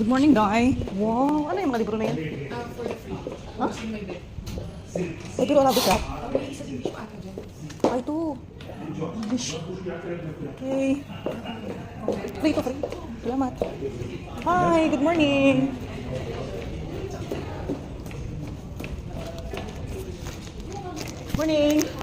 Good morning, Day. Wow, ano yung mga libro na yan? For the free. Ha? In my bed. Ay, pero wala ba siya? May isa din siya ata dyan. Ay, ito. English. Okay. Free to free. Salamat. Hi, good morning. Morning.